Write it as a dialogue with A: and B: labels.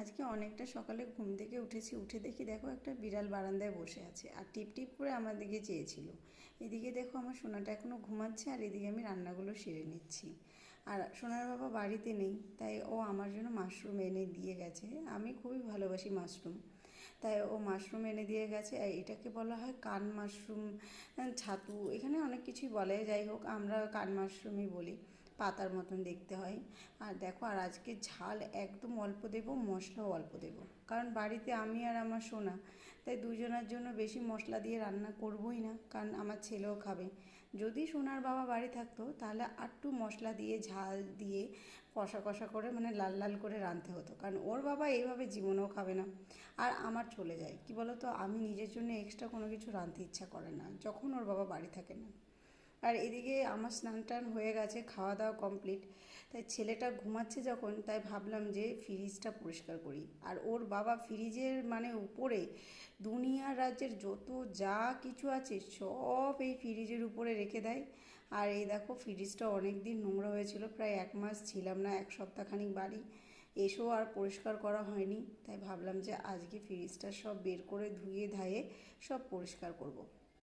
A: আজকে অনেকটা সকালে ঘুম থেকে উঠেছি, উঠে দেখি দেখো একটা বিড়াল বারান্দায় বসে আছে আর টিপ টিপ করে আমার দিকে চেয়েছিল। এদিকে দেখো আমার সোনাটা এখনও ঘুমাচ্ছে আর এদিকে আমি রান্নাগুলো সেরে নিচ্ছি। আর সোনার বাবা বাড়িতে নেই, তাই ও আমার জন্য মাশরুম এনে দিয়ে গেছে। আমি খুবই ভালোবাসি মাশরুম, তাই ও মাশরুম এনে দিয়ে গেছে। আর এটাকে বলা হয় কান মাশরুম, ছাতু, এখানে অনেক কিছুই বলে, যাই হোক আমরা কান মাশরুমই বলি। পাতার মতন দেখতে হয়। আর দেখো, আর আজকে ঝাল একদম অল্প দেব, মশলাও অল্প দেব, কারণ বাড়িতে আমি আর আমার সোনা, তাই দুজনের জন্য বেশি মশলা দিয়ে রান্না করবই না, কারণ আমার ছেলেও খাবে। যদি সোনার বাবা বাড়ি থাকতো তাহলে আরটু মশলা দিয়ে ঝাল দিয়ে কষা কষা করে, মানে লাল লাল করে রাঁধতে হতো, কারণ ওর বাবা এইভাবে জীবনেও খাবে না। আর আমার চলে যায় কি বলো তো, আমি নিজের জন্য এক্সট্রা কোনো কিছু রাঁধতে ইচ্ছা করে না যখন ওর বাবা বাড়ি থাকে না। আর এদিকে আমার স্নান টান হয়ে গেছে, খাওয়া দাওয়া কমপ্লিট। তাই ছেলেটা ঘুমাচ্ছে যখন, তাই ভাবলাম যে ফ্রিজটা পরিষ্কার করি। আর ওর বাবা ফ্রিজের মানে উপরে দুনিয়ার রাজ্যের যত যা কিছু আছে সব এই ফ্রিজের উপরে রেখে দেয়। আর এই দেখো, ফ্রিজটা অনেক দিন নোংরা হয়েছিল, প্রায় 1 মাস ছিলাম না, 1 সপ্তাহখানিক বাড়ি এসেও আর পরিষ্কার করা হয়নি। তাই ভাবলাম যে আজকে ফ্রিজটা সব বের করে ধুয়ে ধায়ে সব পরিষ্কার করব।